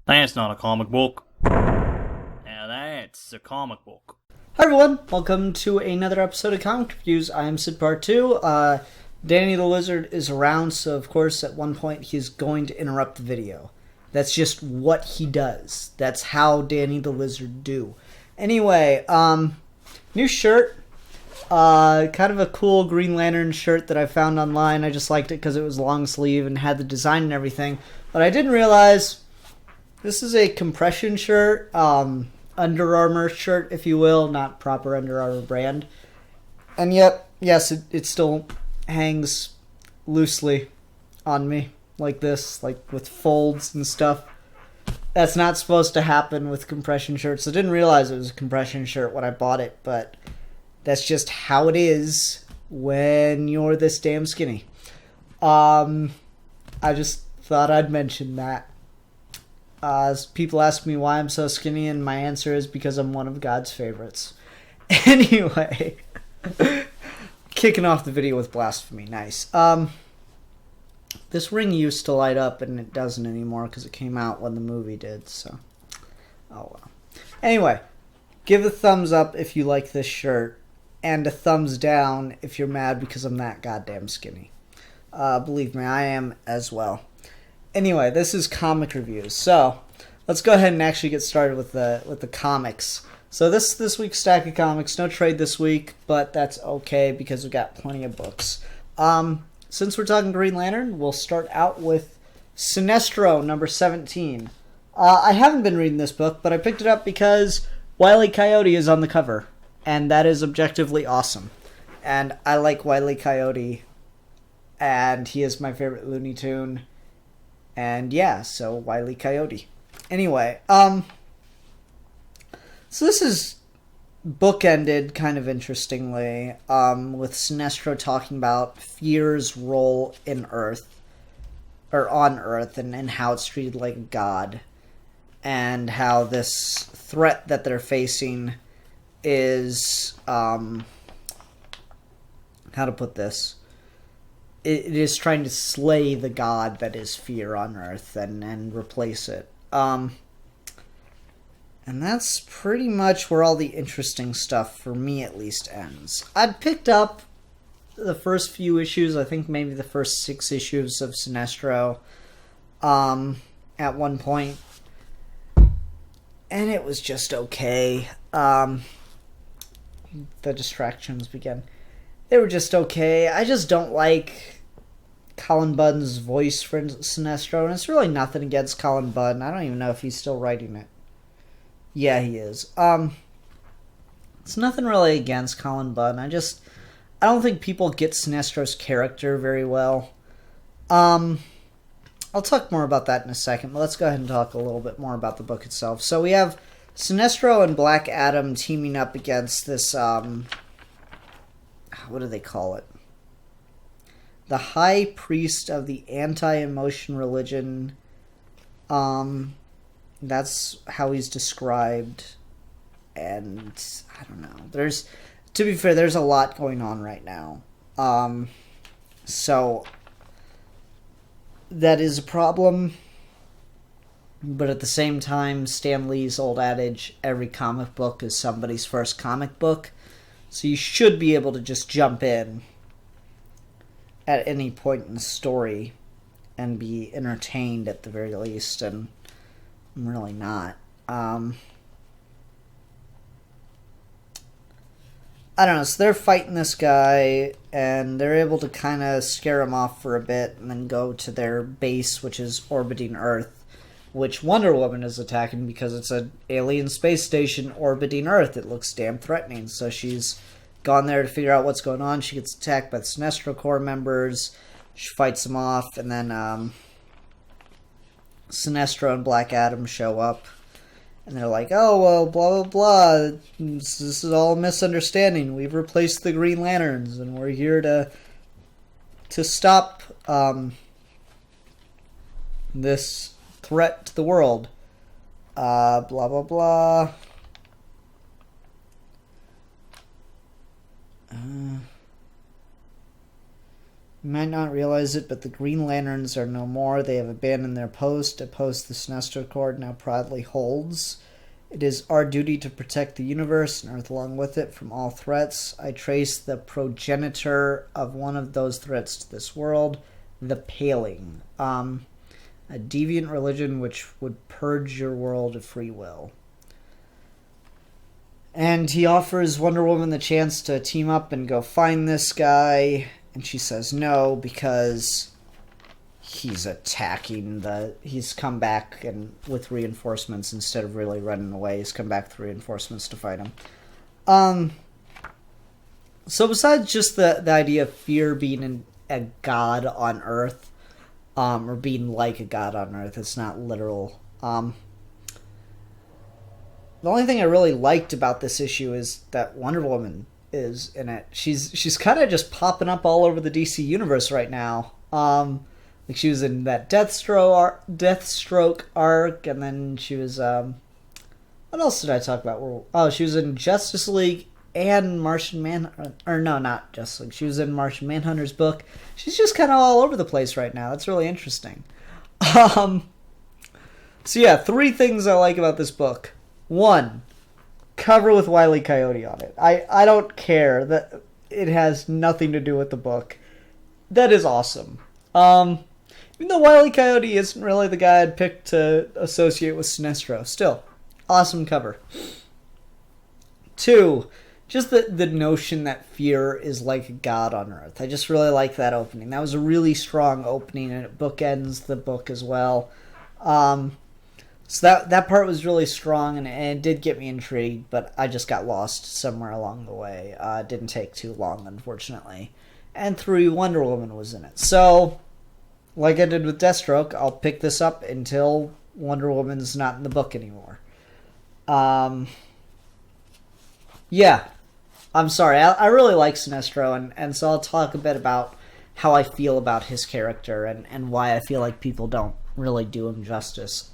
That's not a comic book. Now that's a comic book. Hi everyone, welcome to another episode of Comic Reviews. I am Sid Part 2. Danny the Lizard is around, so of course at one point he's going to interrupt the video. That's just what he does. That's how Danny the Lizard do. Anyway, new shirt. Kind of a cool Green Lantern shirt that I found online. I just liked it because it was long sleeve and had the design and everything. But I didn't realize this is a compression shirt. Under Armour shirt, if you will, not proper Under Armour brand. And yet, yes, it still hangs loosely on me like this, like with folds and stuff. That's not supposed to happen with compression shirts. I didn't realize it was a compression shirt when I bought it, but that's just how it is when you're this damn skinny. I just thought I'd mention that. People ask me why I'm so skinny, and my answer is because I'm one of God's favorites. Anyway, kicking off the video with blasphemy. Nice. This ring used to light up, and it doesn't anymore because it came out when the movie did, so. Oh well. Anyway, give a thumbs up if you like this shirt, and a thumbs down if you're mad because I'm that goddamn skinny. Believe me, I am as well. Anyway, this is comic reviews. So, let's go ahead and actually get started with the comics. So this week's stack of comics, no trade this week, but that's okay because we got plenty of books. Since we're talking Green Lantern, we'll start out with Sinestro number 17. I haven't been reading this book, but I picked it up because Wile E. Coyote is on the cover, and that is objectively awesome. And I like Wile E. Coyote, and he is my favorite Looney Tune. And yeah, so Wile E. Coyote. Anyway, so this is bookended kind of interestingly, with Sinestro talking about fear's role in Earth, or on Earth, and how it's treated like a god, and how this threat that they're facing is, how to put this? It is trying to slay the god that is fear on Earth and replace it. And that's pretty much where all the interesting stuff, for me at least, ends. I'd picked up the first few issues, I think maybe the first 6 issues of Sinestro, at one point. And it was just okay. The distractions began. They were just okay. I just don't like Colin Bunn's voice for Sinestro, and it's really nothing against Colin Bunn. I don't even know if he's still writing it. Yeah, he is. It's nothing really against Colin Bunn. I don't think people get Sinestro's character very well. I'll talk more about that in a second, but let's go ahead and talk a little bit more about the book itself. So we have Sinestro and Black Adam teaming up against this, what do they call it? The High Priest of the Anti-Emotion Religion. That's how he's described. And I don't know. To be fair, there's a lot going on right now. So that is a problem. But at the same time, Stan Lee's old adage, every comic book is somebody's first comic book. So you should be able to just jump in at any point in the story and be entertained at the very least, and I'm really not. I don't know, so they're fighting this guy, and they're able to kind of scare him off for a bit, and then go to their base, which is orbiting Earth, which Wonder Woman is attacking because it's an alien space station orbiting Earth. It looks damn threatening, so she's gone there to figure out what's going on. She gets attacked by the Sinestro Corps members. She fights them off, and then Sinestro and Black Adam show up. And they're like, oh, well, blah, blah, blah. This is all a misunderstanding. We've replaced the Green Lanterns, and we're here to stop this threat to the world. Blah, blah, blah. You might not realize it, but the Green Lanterns are no more. They have abandoned their post, a post the Sinestro Corps now proudly holds. It is our duty to protect the universe, and Earth along with it, from all threats. I trace the progenitor of one of those threats to this world, the Paling. A deviant religion which would purge your world of free will. And he offers Wonder Woman the chance to team up and go find this guy, and she says no because he's he's come back and with reinforcements instead of really running away. He's come back with reinforcements to fight him. So besides just the idea of fear being a god on Earth, or being like a god on Earth, it's not literal. The only thing I really liked about this issue is that Wonder Woman is in it. She's kind of just popping up all over the DC universe right now. Like she was in that Deathstroke arc, and then she was what else did I talk about? She was in Justice League and Martian Manhunter. Or no, not Justice League. She was in Martian Manhunter's book. She's just kind of all over the place right now. That's really interesting. So yeah, 3 things I like about this book. 1, cover with Wile E. Coyote on it. I don't care that it has nothing to do with the book. That is awesome. Even though Wile E. Coyote isn't really the guy I'd pick to associate with Sinestro, still, awesome cover. 2, just the notion that fear is like a god on Earth. I just really like that opening. That was a really strong opening, and it bookends the book as well. So that part was really strong, and it did get me intrigued, but I just got lost somewhere along the way. It didn't take too long, unfortunately. And 3, Wonder Woman was in it. So, like I did with Deathstroke, I'll pick this up until Wonder Woman's not in the book anymore. Yeah, I'm sorry. I really like Sinestro, and so I'll talk a bit about how I feel about his character and why I feel like people don't really do him justice.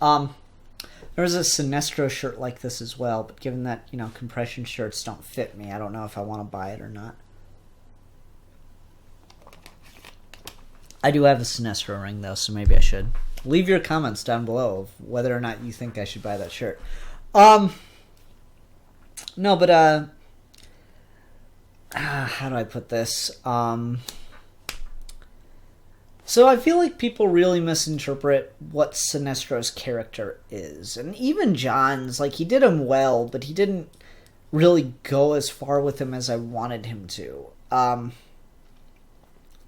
There's a Sinestro shirt like this as well, but given that, compression shirts don't fit me, I don't know if I want to buy it or not. I do have a Sinestro ring, though, so maybe I should. Leave your comments down below of whether or not you think I should buy that shirt. No, but, how do I put this? So I feel like people really misinterpret what Sinestro's character is. And even John's, like, he did him well, but he didn't really go as far with him as I wanted him to.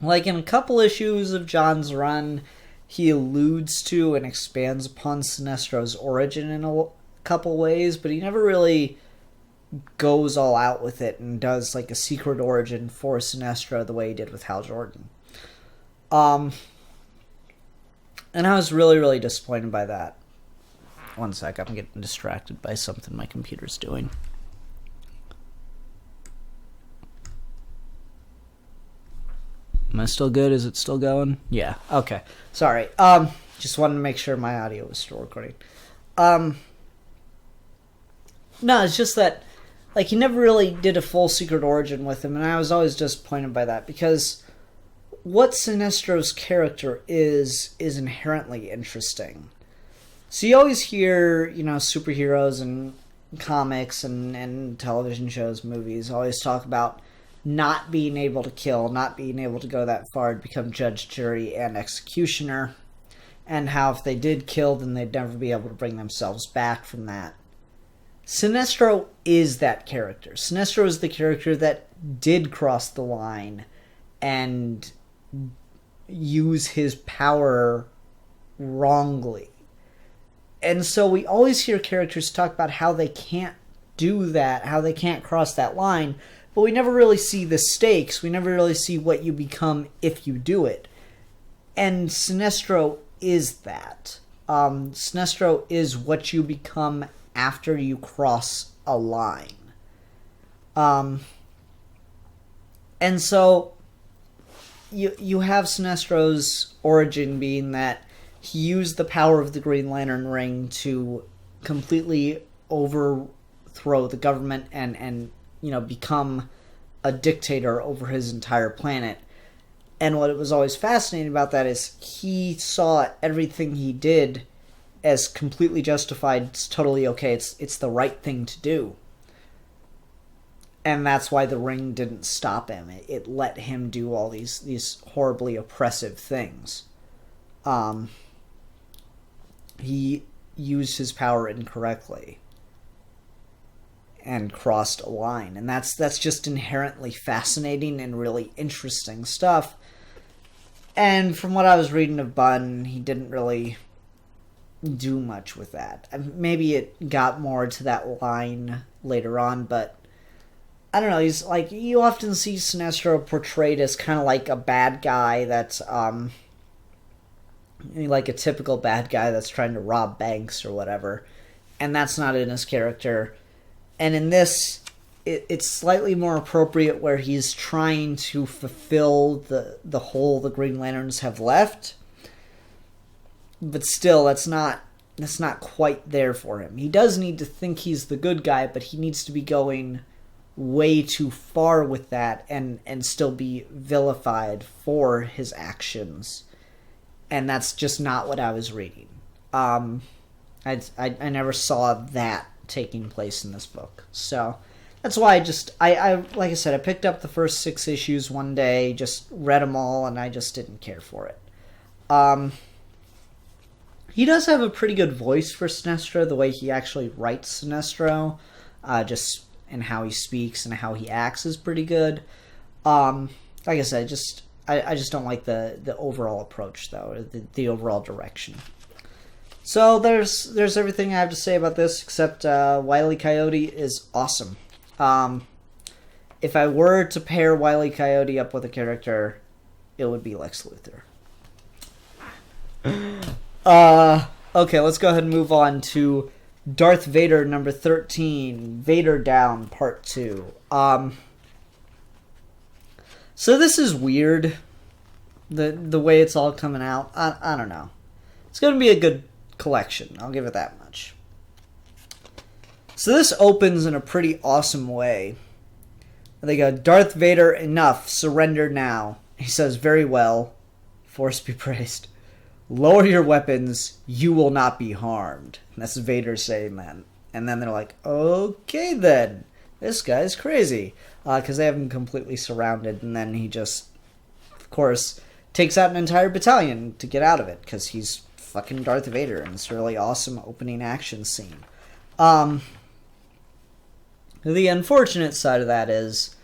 Like, in a couple issues of John's run, he alludes to and expands upon Sinestro's origin in a couple ways, but he never really goes all out with it and does, like, a secret origin for Sinestro the way he did with Hal Jordan. And I was really, really disappointed by that. One sec, I'm getting distracted by something my computer's doing. Am I still good? Is it still going? Yeah, okay. Sorry. Just wanted to make sure my audio was still recording. No, it's just that, like, he never really did a full secret origin with him, and I was always disappointed by that, because what Sinestro's character is inherently interesting. So you always hear, superheroes and comics and television shows, movies, always talk about not being able to kill, not being able to go that far to become judge, jury, and executioner, and how if they did kill, then they'd never be able to bring themselves back from that. Sinestro is that character. Sinestro is the character that did cross the line and use his power wrongly. And so we always hear characters talk about how they can't do that, how they can't cross that line, but we never really see the stakes. We never really see what you become if you do it. And Sinestro is that. Sinestro is what you become after you cross a line. And so you have Sinestro's origin being that he used the power of the Green Lantern ring to completely overthrow the government and become a dictator over his entire planet. And what was always fascinating about that is he saw everything he did as completely justified. It's totally okay. It's the right thing to do. And that's why the ring didn't stop him. It let him do all these horribly oppressive things. He used his power incorrectly and crossed a line. And that's just inherently fascinating and really interesting stuff. And from what I was reading of Bunn, he didn't really do much with that. Maybe it got more to that line later on, but I don't know. He's like, you often see Sinestro portrayed as kind of like a bad guy that's like a typical bad guy that's trying to rob banks or whatever, and that's not in his character. And in this, it's slightly more appropriate, where he's trying to fulfill the hole the Green Lanterns have left, but still, that's not quite there for him. He does need to think he's the good guy, but he needs to be going way too far with that and still be vilified for his actions. And that's just not what I was reading. I never saw that taking place in this book. So that's why I like I said, I picked up the first 6 issues one day, just read them all, and I just didn't care for it. He does have a pretty good voice for Sinestro, the way he actually writes Sinestro, just and how he speaks and how he acts is pretty good. Like I said, I just don't like the overall approach, though, the overall direction. So there's everything I have to say about this, except Wile E. Coyote is awesome. If I were to pair Wile E. Coyote up with a character, it would be Lex Luthor. Okay, let's go ahead and move on to Darth Vader number 13, Vader Down Part 2. So this is weird, the way it's all coming out. I don't know. It's going to be a good collection, I'll give it that much. So this opens in a pretty awesome way. They go, Darth Vader, enough, surrender now. He says, very well, Force be praised. Lower your weapons, you will not be harmed. And that's Vader saying that. And then they're like, okay then, this guy's crazy. Because they have him completely surrounded, and then he just, of course, takes out an entire battalion to get out of it, because he's fucking Darth Vader, and it's a really awesome opening action scene. The unfortunate side of that is,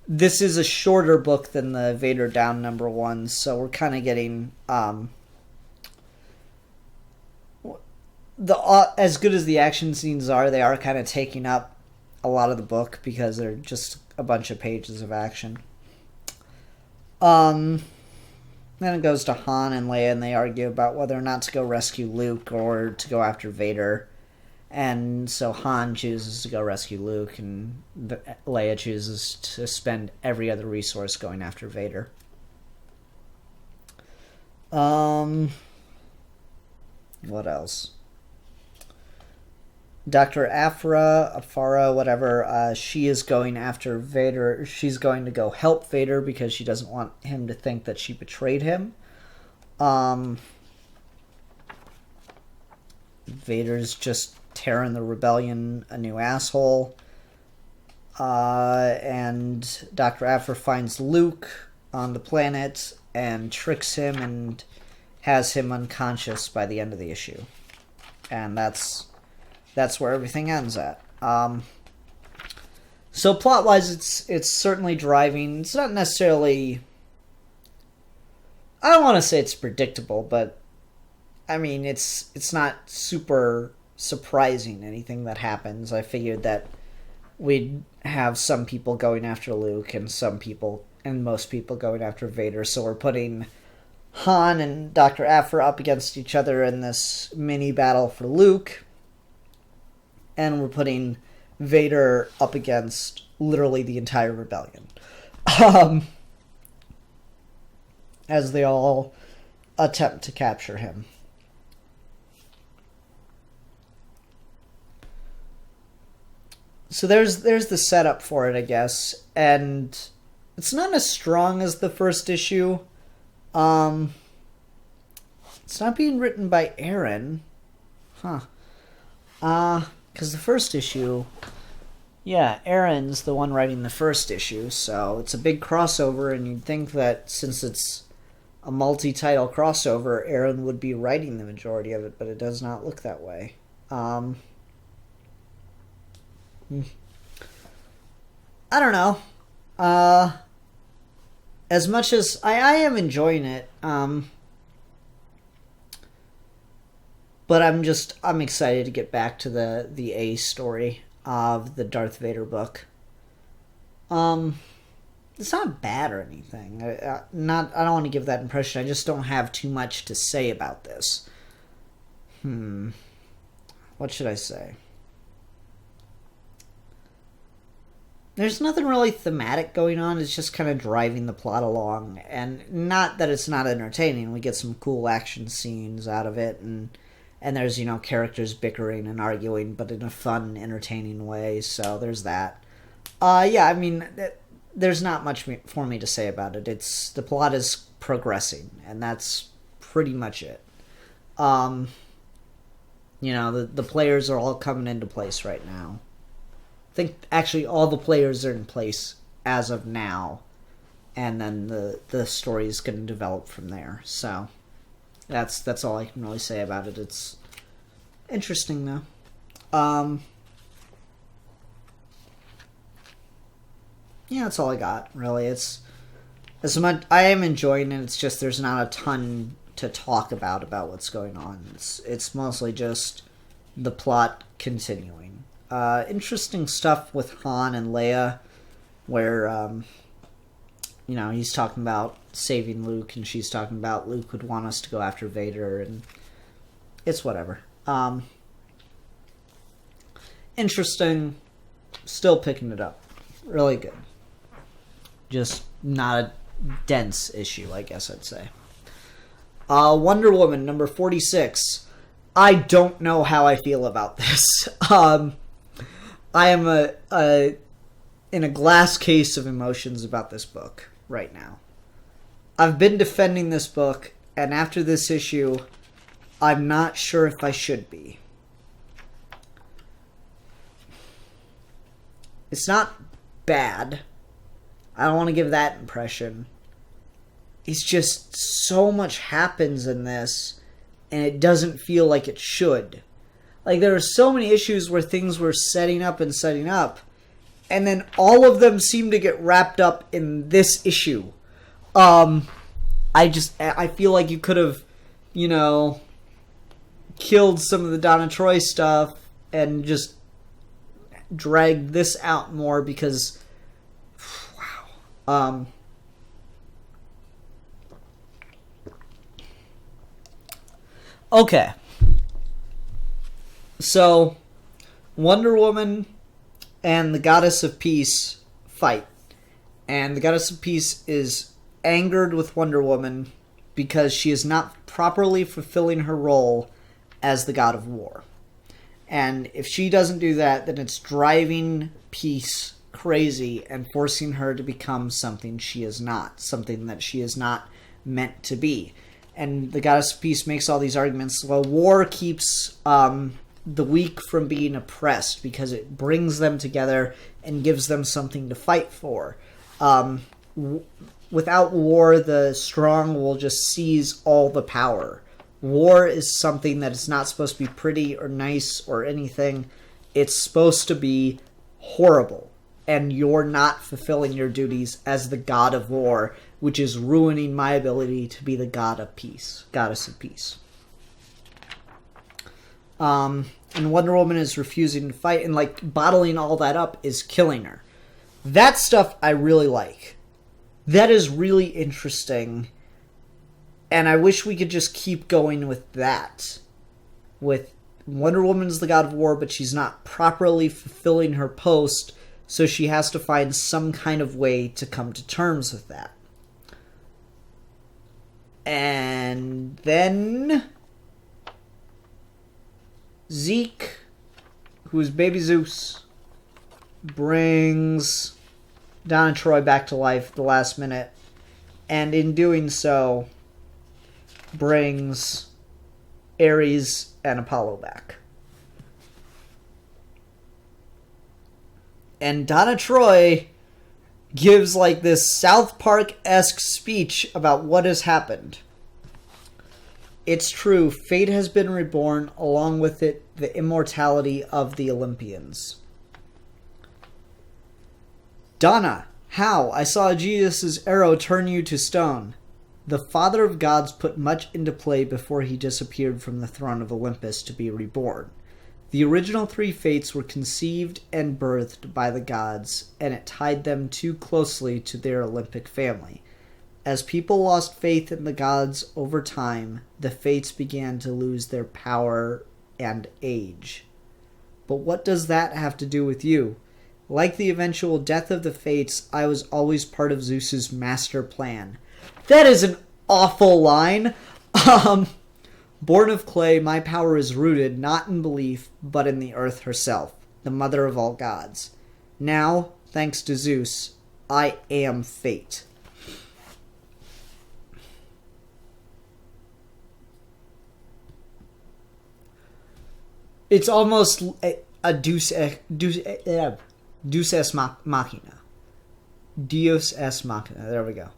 this is a shorter book than the Vader Down #1, so we're kind of getting as good as the action scenes are, they are kind of taking up a lot of the book because they're just a bunch of pages of action. Then it goes to Han and Leia, and they argue about whether or not to go rescue Luke or to go after Vader. And so Han chooses to go rescue Luke, and Leia chooses to spend every other resource going after Vader. What else? Dr. Afara, whatever, she is going after Vader. She's going to go help Vader because she doesn't want him to think that she betrayed him. Vader's just tearing the rebellion a new asshole. And Dr. Afra finds Luke on the planet and tricks him and has him unconscious by the end of the issue. And that's where everything ends at. So plot-wise, it's certainly driving. It's not necessarily... I don't want to say it's predictable, but I mean, it's not super surprising, anything that happens. I figured that we'd have some people going after Luke and most people going after Vader, so we're putting Han and Dr. Afra up against each other in this mini battle for Luke, and we're putting Vader up against literally the entire rebellion. As they all attempt to capture him. So there's the setup for it, I guess. And It's not as strong as the first issue. It's not being written by Aaron. Huh. Because the first issue... Yeah, Aaron's the one writing the first issue, so it's a big crossover, and you'd think that since it's a multi-title crossover, Aaron would be writing the majority of it, but it does not look that way. I don't know. As much as I am enjoying it, but I'm excited to get back to the A story of the Darth Vader book. It's not bad or anything. I don't want to give that impression. I just don't have too much to say about this. What should I say? There's nothing really thematic going on. It's just kind of driving the plot along. And not that it's not entertaining. We get some cool action scenes out of it. And there's, characters bickering and arguing, but in a fun, entertaining way. So there's that. There's not much for me to say about it. The plot is progressing, and that's pretty much it. The players are all coming into place right now. I think actually all the players are in place as of now, and then the story is going to develop from there. So that's all I can really say about it. It's interesting though. Yeah, that's all I got, really. It's as much I am enjoying it. It's just there's not a ton to talk about what's going on. It's mostly just the plot continuing. Interesting stuff with Han and Leia, where he's talking about saving Luke, and she's talking about Luke would want us to go after Vader, and it's whatever. Interesting. Still picking it up. Really good. Just not a dense issue, I guess I'd say. Wonder Woman, number 46. I don't know how I feel about this. I am in a glass case of emotions about this book right now. I've been defending this book, and after this issue, I'm not sure if I should be. It's not bad. I don't want to give that impression. It's just so much happens in this, and it doesn't feel like it should. Like, there are so many issues where things were setting up, and then all of them seem to get wrapped up in this issue. I feel like you could have, killed some of the Donna Troy stuff and just dragged this out more because, wow. Okay. So, Wonder Woman and the Goddess of Peace fight. And the Goddess of Peace is angered with Wonder Woman because she is not properly fulfilling her role as the God of War. And if she doesn't do that, then it's driving Peace crazy and forcing her to become something she is not. Something that she is not meant to be. And the Goddess of Peace makes all these arguments. Well, war keeps the weak from being oppressed because it brings them together and gives them something to fight for. Without war, the strong will just seize all the power. War is something that is not supposed to be pretty or nice or anything. It's supposed to be horrible. And you're not fulfilling your duties as the God of War, which is ruining my ability to be the God of Peace, Goddess of Peace. And Wonder Woman is refusing to fight, and bottling all that up is killing her. That stuff I really like. That is really interesting. And I wish we could just keep going with that. With Wonder Woman's the God of War, but she's not properly fulfilling her post, so she has to find some kind of way to come to terms with that. And then Zeke, who is Baby Zeus, brings Donna Troy back to life at the last minute, and in doing so, brings Ares and Apollo back. And Donna Troy gives like this South Park-esque speech about what has happened. It's true, fate has been reborn, along with it the immortality of the Olympians. Donna, how? I saw Jesus' arrow turn you to stone. The Father of Gods put much into play before he disappeared from the throne of Olympus to be reborn. The original three fates were conceived and birthed by the gods, and it tied them too closely to their Olympic family. As people lost faith in the gods over time, the fates began to lose their power and age. But what does that have to do with you? Like the eventual death of the fates, I was always part of Zeus's master plan. That is an awful line. Born of clay, my power is rooted not in belief, but in the earth herself, the mother of all gods. Now, thanks to Zeus, I am fate. It's almost a deus ex machina. Deus ex machina. There we go.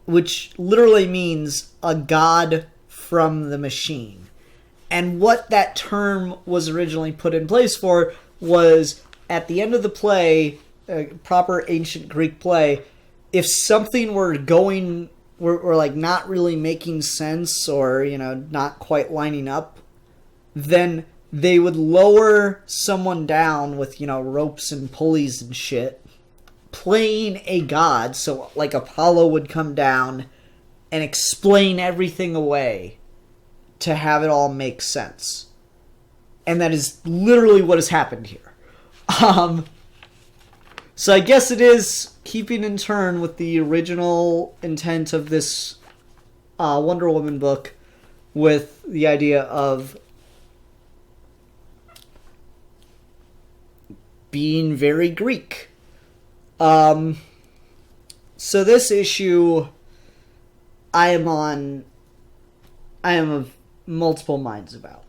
Which literally means a god from the machine. And what that term was originally put in place for was at the end of the play, a proper ancient Greek play, if something were like not really making sense or, not quite lining up, then they would lower someone down with, ropes and pulleys and shit, playing a god. So, like, Apollo would come down and explain everything away to have it all make sense. And that is literally what has happened here. So I guess it is keeping in turn with the original intent of this Wonder Woman book, with the idea of being very Greek. So this issue, I am of multiple minds about.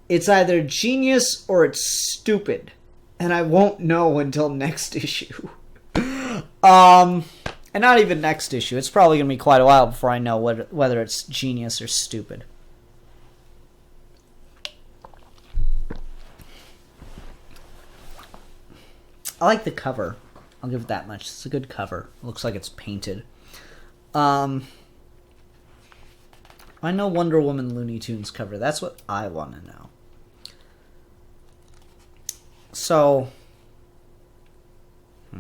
It's either genius or it's stupid, and I won't know until next issue. And not even next issue. It's probably going to be quite a while before I know whether it's genius or stupid. I like the cover. I'll give it that much. It's a good cover. It looks like it's painted. I know Wonder Woman Looney Tunes cover. That's what I want to know. So, I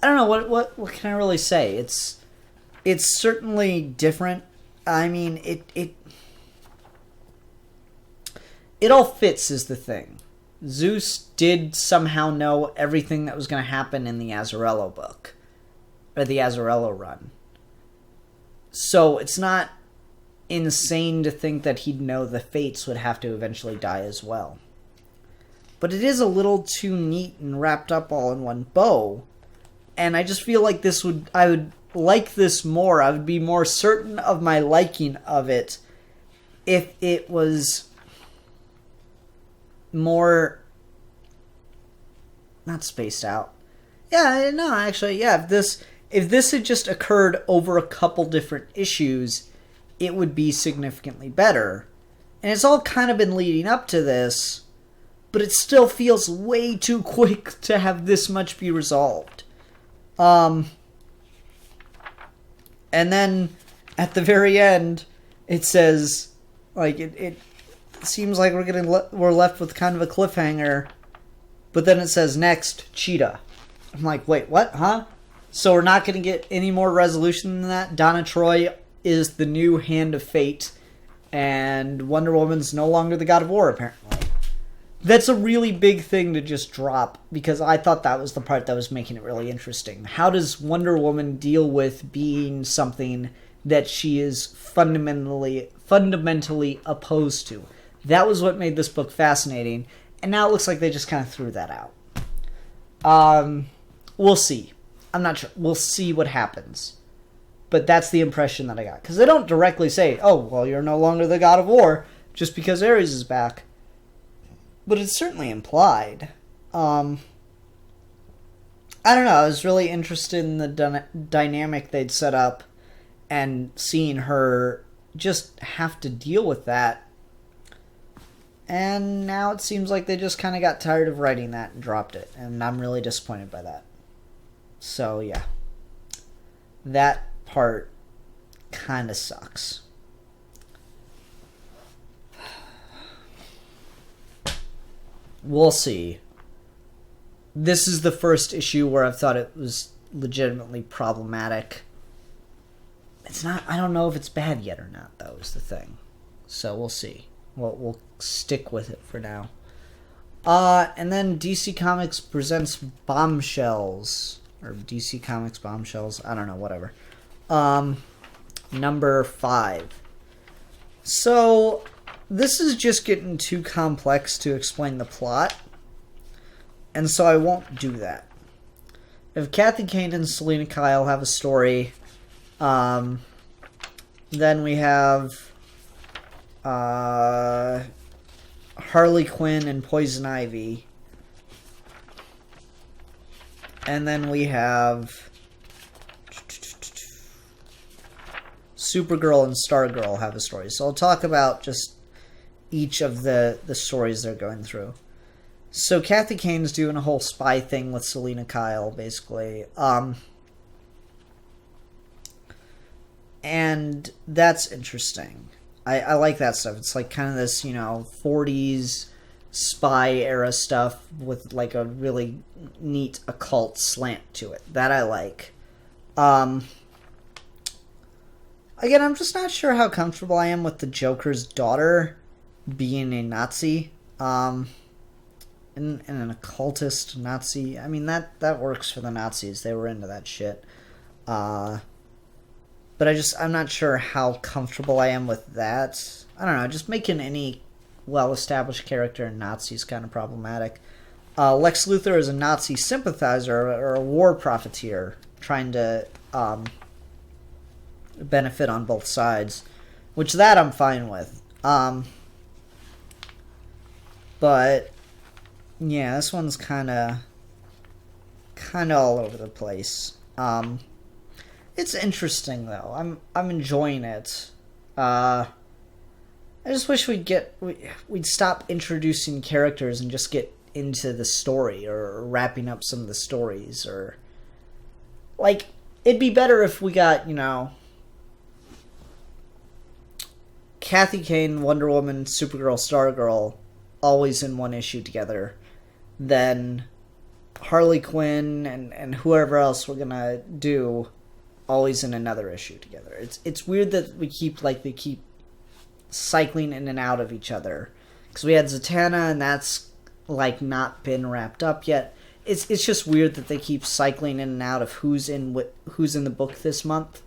don't know what can I really say. It's certainly different. I mean, it all fits is the thing. Zeus did somehow know everything that was going to happen in the Azzarello book, or the Azzarello run. So it's not insane to think that he'd know the Fates would have to eventually die as well. But it is a little too neat and wrapped up all in one bow, and I just feel like I would like this more. I would be more certain of my liking of it if it was more not spaced out. Yeah, no, actually, yeah, if this had just occurred over a couple different issues, it would be significantly better. And it's all kind of been leading up to this, but it still feels way too quick to have this much be resolved. And then at the very end, it says, like, it seems like we're left with kind of a cliffhanger, but then it says next Cheetah. I'm like, wait, what? Huh? So we're not going to get any more resolution than that? Donna Troy is the new Hand of Fate, and Wonder Woman's no longer the God of War, apparently. That's a really big thing to just drop, because I thought that was the part that was making it really interesting. How does Wonder Woman deal with being something that she is fundamentally opposed to? That was what made this book fascinating, and now it looks like they just kind of threw that out. We'll see. I'm not sure. We'll see what happens. But that's the impression that I got. Because they don't directly say, oh, well, you're no longer the god of war just because Ares is back. But it's certainly implied. I don't know. I was really interested in the dynamic they'd set up and seeing her just have to deal with that. And now it seems like they just kind of got tired of writing that and dropped it. And I'm really disappointed by that. So, yeah. That part kind of sucks. We'll see. This is the first issue where I've thought it was legitimately problematic. It's not, I don't know if it's bad yet or not, though, is the thing. So we'll see. We'll stick with it for now. And then DC Comics presents Bombshells. Or DC Comics Bombshells. I don't know, whatever. Number 5. So, this is just getting too complex to explain the plot. And so I won't do that. If Kathy Kane and Selena Kyle have a story, then we have Harley Quinn and Poison Ivy. And then we have Supergirl and Stargirl have a story. So I'll talk about just each of the stories they're going through. So Kathy Kane's doing a whole spy thing with Selena Kyle, basically. And that's interesting. I like that stuff. It's like kind of this, 40s spy era stuff with like a really neat occult slant to it. That I like. Again, I'm just not sure how comfortable I am with the Joker's daughter being a Nazi. And an occultist Nazi. I mean, that works for the Nazis. They were into that shit. But I'm not sure how comfortable I am with that. I don't know, just making any well-established character in Nazi is kind of problematic. Lex Luthor is a Nazi sympathizer or a war profiteer trying to benefit on both sides, which that I'm fine with. But yeah, this one's kind of all over the place. It's interesting though. I'm enjoying it. I just wish we'd stop introducing characters and just get into the story or wrapping up some of the stories, or like it'd be better if we got, Kathy Kane, Wonder Woman, Supergirl, Stargirl always in one issue together, than Harley Quinn and whoever else we're gonna do always in another issue together. It's weird that they keep cycling in and out of each other, because we had Zatanna and that's like not been wrapped up yet. It's just weird that they keep cycling in and out of who's in the book this month.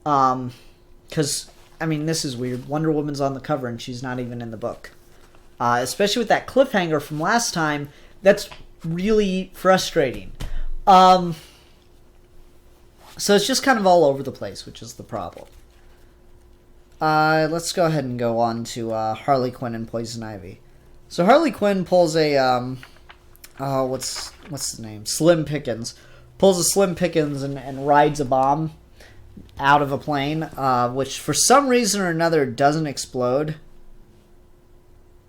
Because I mean, this is weird. Wonder Woman's on the cover and she's not even in the book. Especially with that cliffhanger from last time. That's really frustrating. So it's just kind of all over the place, which is the problem. Let's go ahead and go on to Harley Quinn and Poison Ivy. So Harley Quinn pulls a what's the name? Slim Pickens. Pulls a Slim Pickens and rides a bomb out of a plane, which for some reason or another doesn't explode.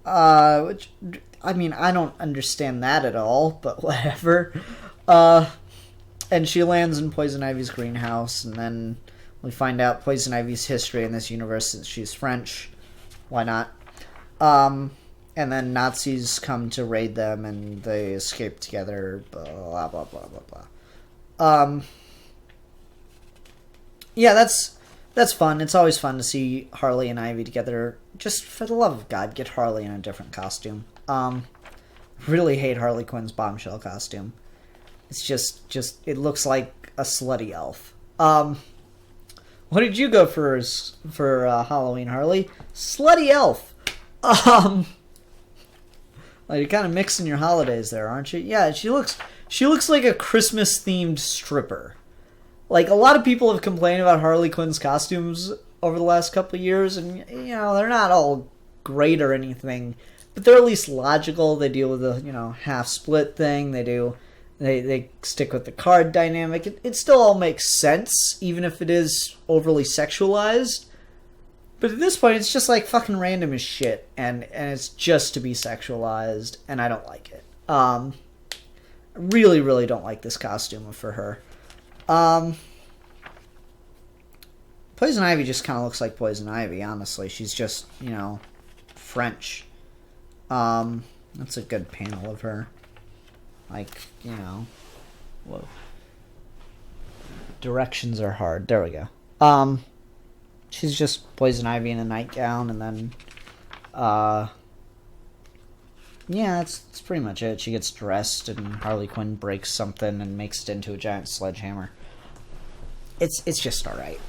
Which, I mean, I don't understand that at all, but whatever. And she lands in Poison Ivy's greenhouse, and then we find out Poison Ivy's history in this universe since she's French. Why not? And then Nazis come to raid them, and they escape together, blah, blah, blah, blah, blah. Yeah, that's fun. It's always fun to see Harley and Ivy together. Just for the love of God, get Harley in a different costume. Really hate Harley Quinn's bombshell costume. It's just it looks like a slutty elf. What did you go for Halloween, Harley? Slutty elf. Like, you're kind of mixing your holidays there, aren't you? Yeah, she looks She looks like a Christmas-themed stripper. Like, a lot of people have complained about Harley Quinn's costumes over the last couple of years, and, you know, they're not all great or anything, but they're at least logical. They deal with the, you know, half-split thing. They stick with the card dynamic. It still all makes sense, even if it is overly sexualized. But at this point, it's just, like, fucking random as shit, and it's just to be sexualized, and I don't like it. Really, really don't like this costume for her. Poison Ivy just kind of looks like Poison Ivy, honestly. She's just, you know, French. That's a good panel of her. Like, you know. Whoa. Directions are hard. There we go. She's just Poison Ivy in a nightgown, and then, yeah, that's pretty much it. She gets dressed, and Harley Quinn breaks something and makes it into a giant sledgehammer. It's just alright.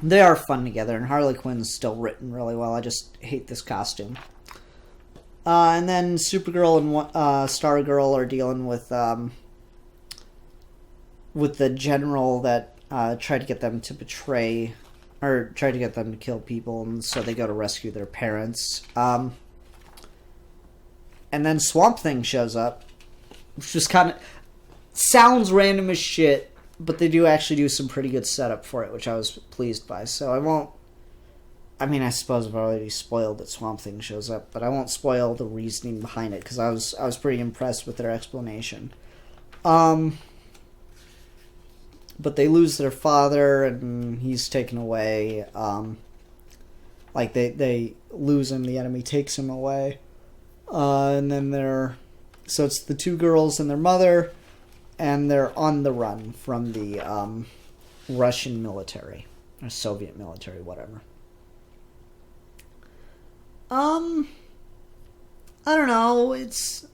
They are fun together, and Harley Quinn's still written really well. I just hate this costume. And then Supergirl and Stargirl are dealing with the general that tried to get them to betray, or tried to get them to kill people, and so they go to rescue their parents. And then Swamp Thing shows up, which just kind of sounds random as shit, but they do actually do some pretty good setup for it, which I was pleased by. So I won't... I mean, I suppose I've already spoiled that Swamp Thing shows up, but I won't spoil the reasoning behind it, because I was pretty impressed with their explanation. But they lose their father, and he's taken away. Like, they lose him, the enemy takes him away. And then so it's the two girls and their mother, and they're on the run from the Russian military, or Soviet military, whatever. I don't know, it's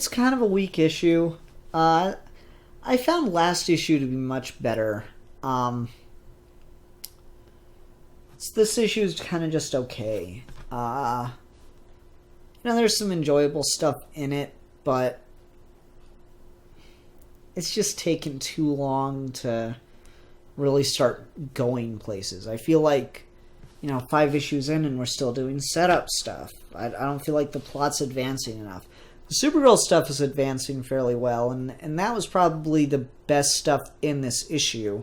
kind of a weak issue. I found last issue to be much better. This issue is kind of just okay. You know, there's some enjoyable stuff in it, but it's just taken too long to really start going places. I feel like, you know, 5 issues in and we're still doing setup stuff. I don't feel like the plot's advancing enough. The Supergirl stuff is advancing fairly well, and that was probably the best stuff in this issue.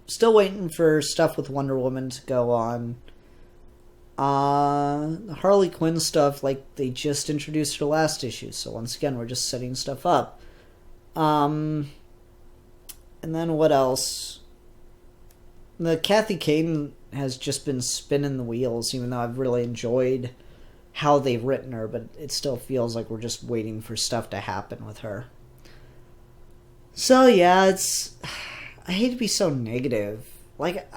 Still waiting for stuff with Wonder Woman to go on. The Harley Quinn stuff, like, they just introduced her last issue, so once again, we're just setting stuff up. And then what else? The Kathy Caden has just been spinning the wheels, even though I've really enjoyed how they've written her, but it still feels like we're just waiting for stuff to happen with her. So yeah, I hate to be so negative. Like,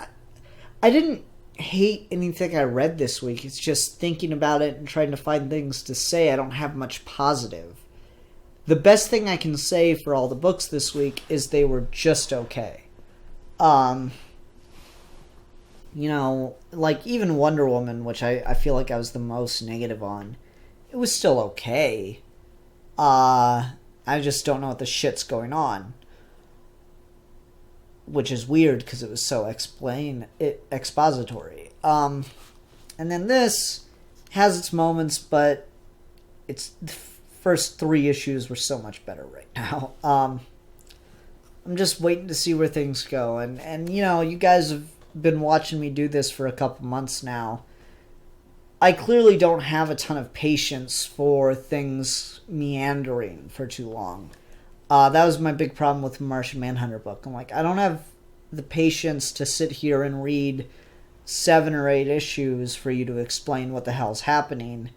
I didn't hate anything I read this week. It's just thinking about it and trying to find things to say. I don't have much positive. The best thing I can say for all the books this week is they were just okay. You know, like, even Wonder Woman, which I feel like I was the most negative on, it was still okay. I just don't know what the shit's going on. Which is weird, because it was so expository. And then this has its moments, but the first 3 issues were so much better right now. I'm just waiting to see where things go. And you know, you guys have been watching me do this for a couple months now. I clearly don't have a ton of patience for things meandering for too long. That was my big problem with the Martian Manhunter book. I'm like, I don't have the patience to sit here and read 7 or 8 issues for you to explain what the hell's happening.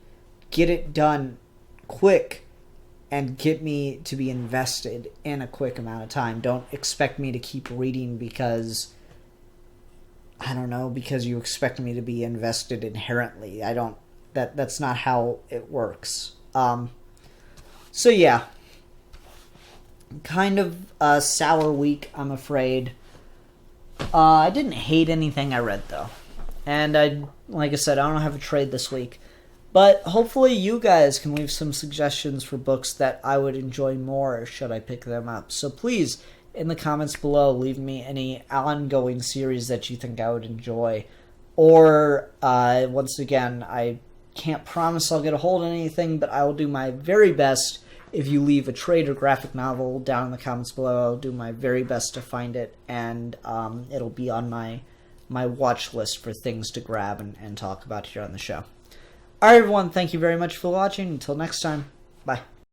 Get it done quick and get me to be invested in a quick amount of time. Don't expect me to keep reading because, I don't know, because you expect me to be invested inherently. That's not how it works. So yeah. Kind of a sour week, I'm afraid. I didn't hate anything I read, though. And like I said, I don't have a trade this week. But hopefully you guys can leave some suggestions for books that I would enjoy more should I pick them up. So please, in the comments below, leave me any ongoing series that you think I would enjoy. Or, once again, I can't promise I'll get a hold of anything, but I will do my very best. If you leave a trade or graphic novel down in the comments below, I'll do my very best to find it, and it'll be on my watch list for things to grab and talk about here on the show. Alright everyone, thank you very much for watching. Until next time, bye.